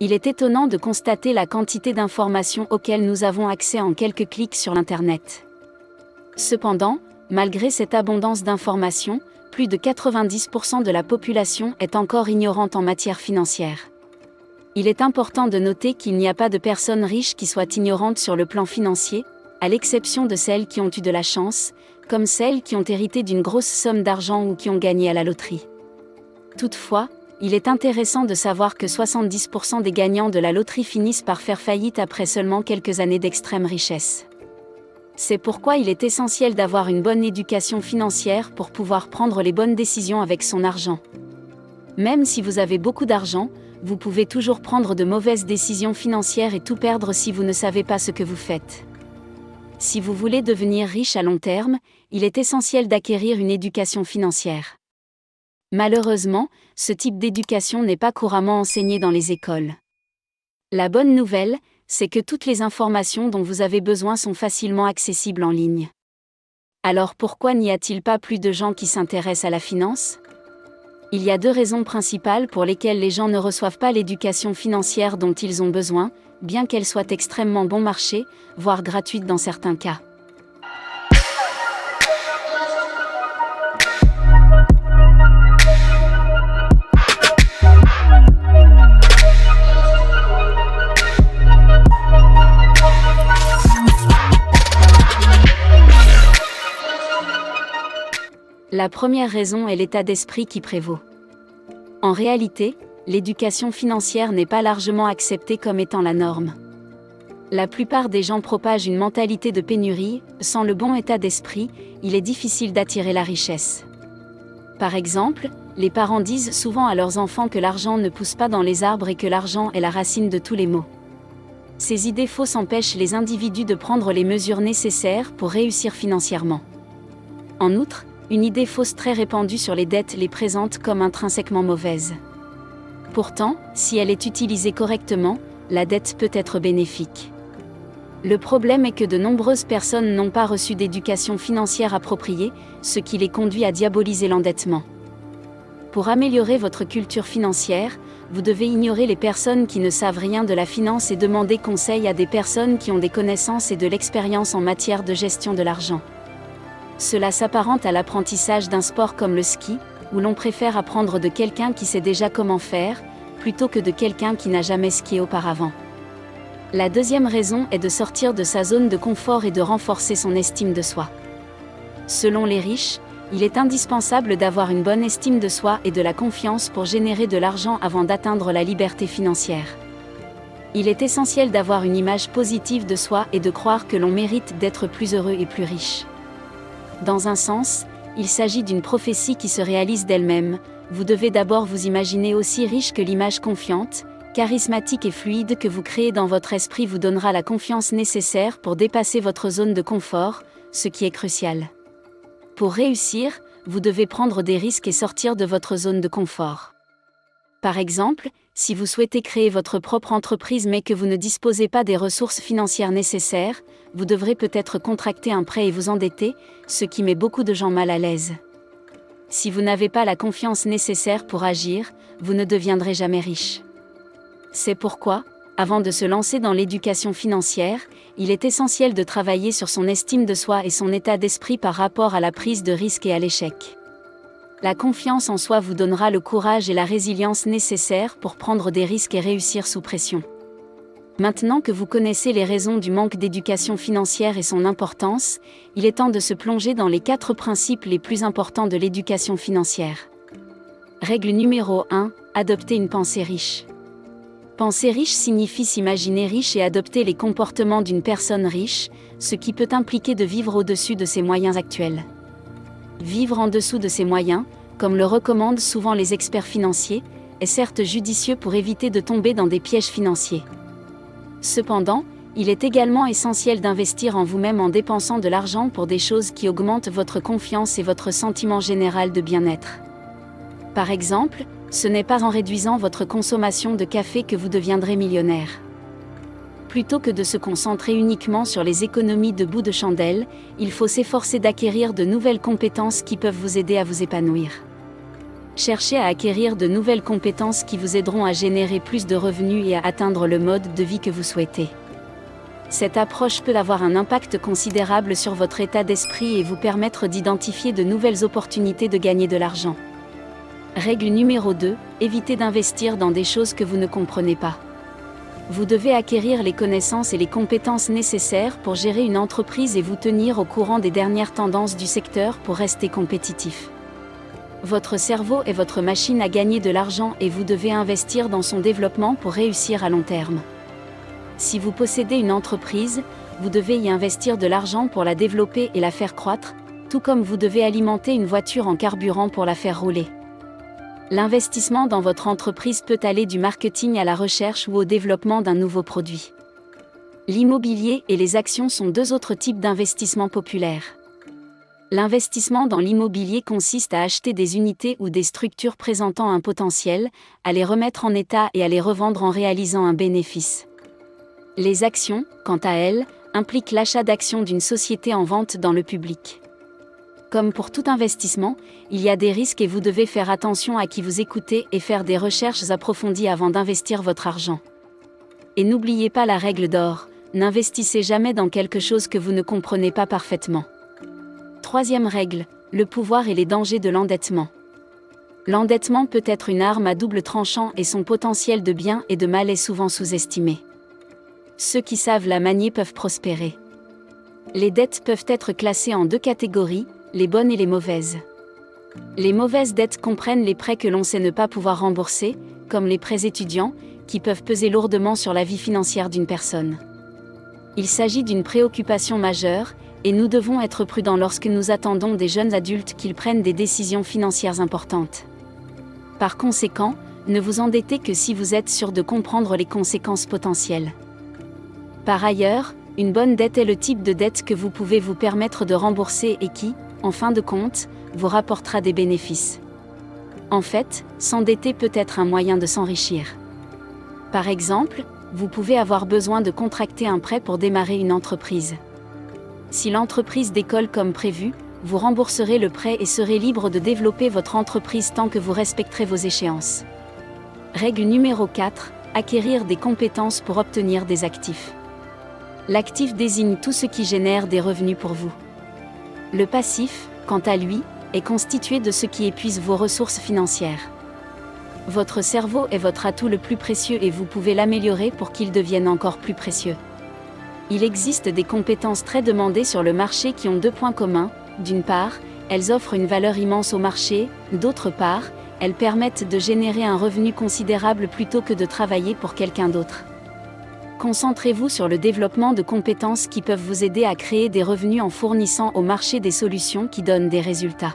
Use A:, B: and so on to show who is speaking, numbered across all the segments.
A: Il est étonnant de constater la quantité d'informations auxquelles nous avons accès en quelques clics sur l'Internet. Cependant, malgré cette abondance d'informations, plus de 90% de la population est encore ignorante en matière financière. Il est important de noter qu'il n'y a pas de personnes riches qui soient ignorantes sur le plan financier, à l'exception de celles qui ont eu de la chance, comme celles qui ont hérité d'une grosse somme d'argent ou qui ont gagné à la loterie. Toutefois, il est intéressant de savoir que 70% des gagnants de la loterie finissent par faire faillite après seulement quelques années d'extrême richesse. C'est pourquoi il est essentiel d'avoir une bonne éducation financière pour pouvoir prendre les bonnes décisions avec son argent. Même si vous avez beaucoup d'argent, vous pouvez toujours prendre de mauvaises décisions financières et tout perdre si vous ne savez pas ce que vous faites. Si vous voulez devenir riche à long terme, il est essentiel d'acquérir une éducation financière. Malheureusement, ce type d'éducation n'est pas couramment enseigné dans les écoles. La bonne nouvelle, c'est que toutes les informations dont vous avez besoin sont facilement accessibles en ligne. Alors pourquoi n'y a-t-il pas plus de gens qui s'intéressent à la finance ? Il y a 2 raisons principales pour lesquelles les gens ne reçoivent pas l'éducation financière dont ils ont besoin, bien qu'elle soit extrêmement bon marché, voire gratuite dans certains cas. La première raison est l'état d'esprit qui prévaut. En réalité, l'éducation financière n'est pas largement acceptée comme étant la norme. La plupart des gens propagent une mentalité de pénurie, sans le bon état d'esprit, il est difficile d'attirer la richesse. Par exemple, les parents disent souvent à leurs enfants que l'argent ne pousse pas dans les arbres et que l'argent est la racine de tous les maux. Ces idées fausses empêchent les individus de prendre les mesures nécessaires pour réussir financièrement. En outre, une idée fausse très répandue sur les dettes les présente comme intrinsèquement mauvaise. Pourtant, si elle est utilisée correctement, la dette peut être bénéfique. Le problème est que de nombreuses personnes n'ont pas reçu d'éducation financière appropriée, ce qui les conduit à diaboliser l'endettement. Pour améliorer votre culture financière, vous devez ignorer les personnes qui ne savent rien de la finance et demander conseil à des personnes qui ont des connaissances et de l'expérience en matière de gestion de l'argent. Cela s'apparente à l'apprentissage d'un sport comme le ski, où l'on préfère apprendre de quelqu'un qui sait déjà comment faire, plutôt que de quelqu'un qui n'a jamais skié auparavant. La deuxième raison est de sortir de sa zone de confort et de renforcer son estime de soi. Selon les riches, il est indispensable d'avoir une bonne estime de soi et de la confiance pour générer de l'argent avant d'atteindre la liberté financière. Il est essentiel d'avoir une image positive de soi et de croire que l'on mérite d'être plus heureux et plus riche. Dans un sens, il s'agit d'une prophétie qui se réalise d'elle-même. Vous devez d'abord vous imaginer aussi riche que l'image confiante, charismatique et fluide que vous créez dans votre esprit vous donnera la confiance nécessaire pour dépasser votre zone de confort, ce qui est crucial. Pour réussir, vous devez prendre des risques et sortir de votre zone de confort. Par exemple, si vous souhaitez créer votre propre entreprise mais que vous ne disposez pas des ressources financières nécessaires, vous devrez peut-être contracter un prêt et vous endetter, ce qui met beaucoup de gens mal à l'aise. Si vous n'avez pas la confiance nécessaire pour agir, vous ne deviendrez jamais riche. C'est pourquoi, avant de se lancer dans l'éducation financière, il est essentiel de travailler sur son estime de soi et son état d'esprit par rapport à la prise de risque et à l'échec. La confiance en soi vous donnera le courage et la résilience nécessaires pour prendre des risques et réussir sous pression. Maintenant que vous connaissez les raisons du manque d'éducation financière et son importance, il est temps de se plonger dans les 4 principes les plus importants de l'éducation financière. Règle numéro 1, adopter une pensée riche. Penser riche signifie s'imaginer riche et adopter les comportements d'une personne riche, ce qui peut impliquer de vivre au-dessus de ses moyens actuels. Vivre en dessous de ses moyens, comme le recommandent souvent les experts financiers, est certes judicieux pour éviter de tomber dans des pièges financiers. Cependant, il est également essentiel d'investir en vous-même en dépensant de l'argent pour des choses qui augmentent votre confiance et votre sentiment général de bien-être. Par exemple, ce n'est pas en réduisant votre consommation de café que vous deviendrez millionnaire. Plutôt que de se concentrer uniquement sur les économies de bout de chandelle, il faut s'efforcer d'acquérir de nouvelles compétences qui peuvent vous aider à vous épanouir. Cherchez à acquérir de nouvelles compétences qui vous aideront à générer plus de revenus et à atteindre le mode de vie que vous souhaitez. Cette approche peut avoir un impact considérable sur votre état d'esprit et vous permettre d'identifier de nouvelles opportunités de gagner de l'argent. Règle numéro 2, évitez d'investir dans des choses que vous ne comprenez pas. Vous devez acquérir les connaissances et les compétences nécessaires pour gérer une entreprise et vous tenir au courant des dernières tendances du secteur pour rester compétitif. Votre cerveau est votre machine à gagner de l'argent et vous devez investir dans son développement pour réussir à long terme. Si vous possédez une entreprise, vous devez y investir de l'argent pour la développer et la faire croître, tout comme vous devez alimenter une voiture en carburant pour la faire rouler. L'investissement dans votre entreprise peut aller du marketing à la recherche ou au développement d'un nouveau produit. L'immobilier et les actions sont deux autres types d'investissements populaires. L'investissement dans l'immobilier consiste à acheter des unités ou des structures présentant un potentiel, à les remettre en état et à les revendre en réalisant un bénéfice. Les actions, quant à elles, impliquent l'achat d'actions d'une société en vente dans le public. Comme pour tout investissement, il y a des risques et vous devez faire attention à qui vous écoutez et faire des recherches approfondies avant d'investir votre argent. Et n'oubliez pas la règle d'or, n'investissez jamais dans quelque chose que vous ne comprenez pas parfaitement. Troisième règle, le pouvoir et les dangers de l'endettement. L'endettement peut être une arme à double tranchant et son potentiel de bien et de mal est souvent sous-estimé. Ceux qui savent la manier peuvent prospérer. Les dettes peuvent être classées en deux catégories, les bonnes et les mauvaises. Les mauvaises dettes comprennent les prêts que l'on sait ne pas pouvoir rembourser, comme les prêts étudiants, qui peuvent peser lourdement sur la vie financière d'une personne. Il s'agit d'une préoccupation majeure, et nous devons être prudents lorsque nous attendons des jeunes adultes qu'ils prennent des décisions financières importantes. Par conséquent, ne vous endettez que si vous êtes sûr de comprendre les conséquences potentielles. Par ailleurs, une bonne dette est le type de dette que vous pouvez vous permettre de rembourser et qui, en fin de compte, vous rapportera des bénéfices. En fait, s'endetter peut être un moyen de s'enrichir. Par exemple, vous pouvez avoir besoin de contracter un prêt pour démarrer une entreprise. Si l'entreprise décolle comme prévu, vous rembourserez le prêt et serez libre de développer votre entreprise tant que vous respecterez vos échéances. Règle numéro 4, acquérir des compétences pour obtenir des actifs. L'actif désigne tout ce qui génère des revenus pour vous. Le passif, quant à lui, est constitué de ce qui épuise vos ressources financières. Votre cerveau est votre atout le plus précieux et vous pouvez l'améliorer pour qu'il devienne encore plus précieux. Il existe des compétences très demandées sur le marché qui ont deux points communs. D'une part, elles offrent une valeur immense au marché, d'autre part, elles permettent de générer un revenu considérable plutôt que de travailler pour quelqu'un d'autre. Concentrez-vous sur le développement de compétences qui peuvent vous aider à créer des revenus en fournissant au marché des solutions qui donnent des résultats.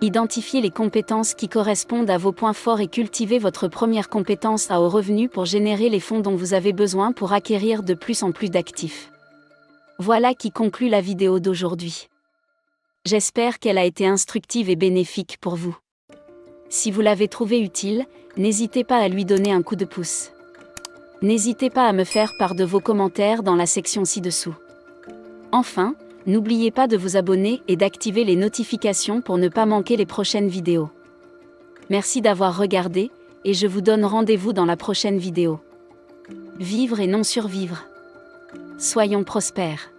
A: Identifiez les compétences qui correspondent à vos points forts et cultivez votre première compétence à haut revenu pour générer les fonds dont vous avez besoin pour acquérir de plus en plus d'actifs. Voilà qui conclut la vidéo d'aujourd'hui. J'espère qu'elle a été instructive et bénéfique pour vous. Si vous l'avez trouvée utile, n'hésitez pas à lui donner un coup de pouce. N'hésitez pas à me faire part de vos commentaires dans la section ci-dessous. Enfin, n'oubliez pas de vous abonner et d'activer les notifications pour ne pas manquer les prochaines vidéos. Merci d'avoir regardé, et je vous donne rendez-vous dans la prochaine vidéo. Vivre et non survivre. Soyons prospères.